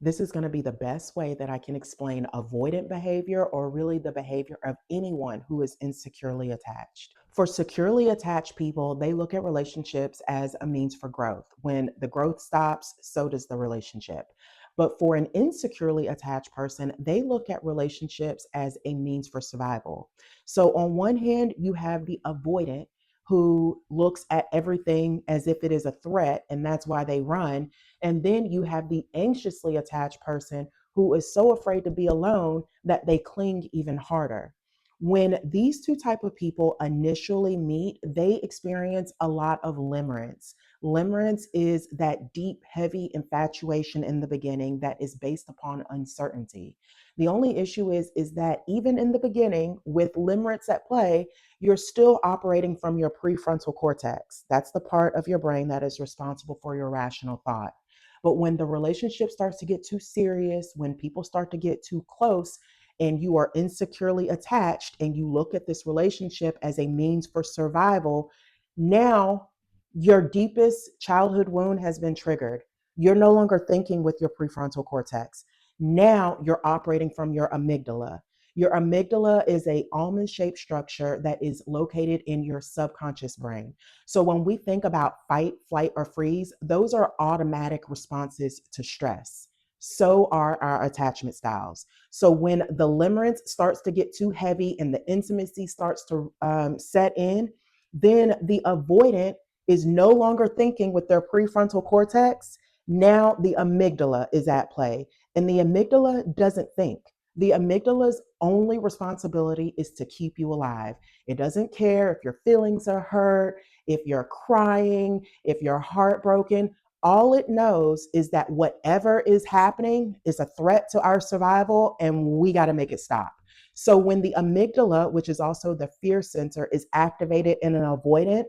This is going to be the best way that I can explain avoidant behavior or really the behavior of anyone who is insecurely attached. For securely attached people, they look at relationships as a means for growth. When the growth stops, so does the relationship. But for an insecurely attached person, they look at relationships as a means for survival. So, on one hand, you have the avoidant who looks at everything as if it is a threat, and that's why they run. And then you have the anxiously attached person who is so afraid to be alone that they cling even harder. When these two type of people initially meet, they experience a lot of limerence. Limerence is that deep, heavy infatuation in the beginning that is based upon uncertainty. The only issue is that even in the beginning, with limerence at play, you're still operating from your prefrontal cortex. That's the part of your brain that is responsible for your rational thought. But when the relationship starts to get too serious, when people start to get too close, and you are insecurely attached, and you look at this relationship as a means for survival, now your deepest childhood wound has been triggered. You're no longer thinking with your prefrontal cortex. Now you're operating from your amygdala. Your amygdala is a almond shaped structure that is located in your subconscious brain. So when we think about fight, flight, or freeze, those are automatic responses to stress. So are our attachment styles. So when the limerence starts to get too heavy and the intimacy starts to set in, then the avoidant is no longer thinking with their prefrontal cortex. Now the amygdala is at play, and the amygdala doesn't think. The amygdala's only responsibility is to keep you alive. It doesn't care if your feelings are hurt, if you're crying, if you're heartbroken. All it knows is that whatever is happening is a threat to our survival, and we got to make it stop. So when the amygdala, which is also the fear center, is activated in an avoidant,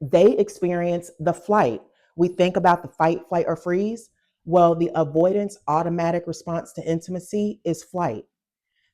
they experience the flight. We think about the fight, flight, or freeze. Well, the avoidance automatic response to intimacy is flight.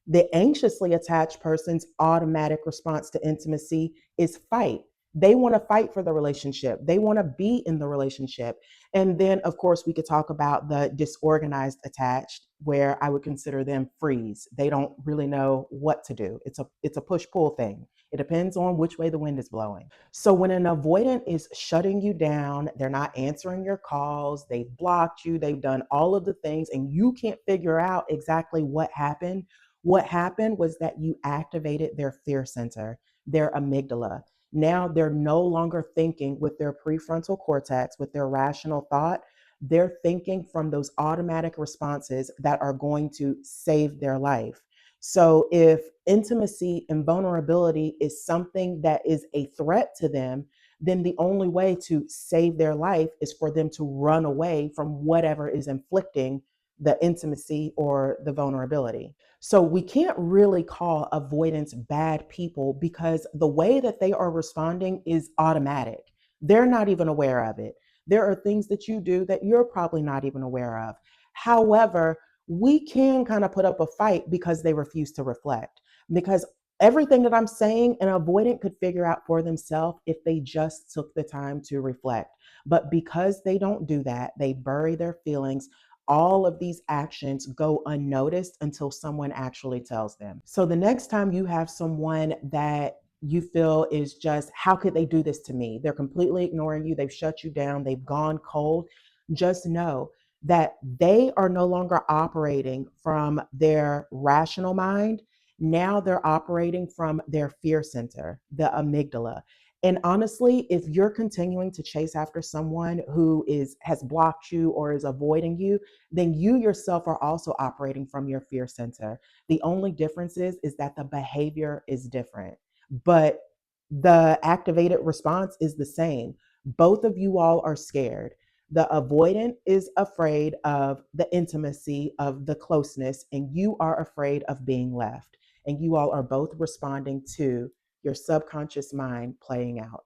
The anxiously attached person's automatic response to intimacy is fight. They want to fight for the relationship. They want to be in the relationship. And then, of course, we could talk about the disorganized attached, where I would consider them freeze. They don't really know what to do. It's a push pull thing. It depends on which way the wind is blowing. So when an avoidant is shutting you down, they're not answering your calls, they've blocked you, they've done all of the things, and you can't figure out exactly what happened. What happened was that you activated their fear center, their amygdala. Now they're no longer thinking with their prefrontal cortex, with their rational thought. They're thinking from those automatic responses that are going to save their life. So if intimacy and vulnerability is something that is a threat to them, then the only way to save their life is for them to run away from whatever is inflicting the intimacy or the vulnerability. So we can't really call avoidance bad people because the way that they are responding is automatic. They're not even aware of it. There are things that you do that you're probably not even aware of. However, we can kind of put up a fight because they refuse to reflect. Because everything that I'm saying, an avoidant could figure out for themselves if they just took the time to reflect. But because they don't do that, they bury their feelings. All of these actions go unnoticed until someone actually tells them. So the next time you have someone that you feel is just, how could they do this to me? They're completely ignoring you. They've shut you down. They've gone cold. Just know that they are no longer operating from their rational mind. Now they're operating from their fear center, the amygdala. And honestly, if you're continuing to chase after someone who is has blocked you or is avoiding you, then you yourself are also operating from your fear center. The only difference is that the behavior is different, but the activated response is the same. Both of you all are scared. The avoidant is afraid of the intimacy, of the closeness, and you are afraid of being left. And you all are both responding to your subconscious mind playing out.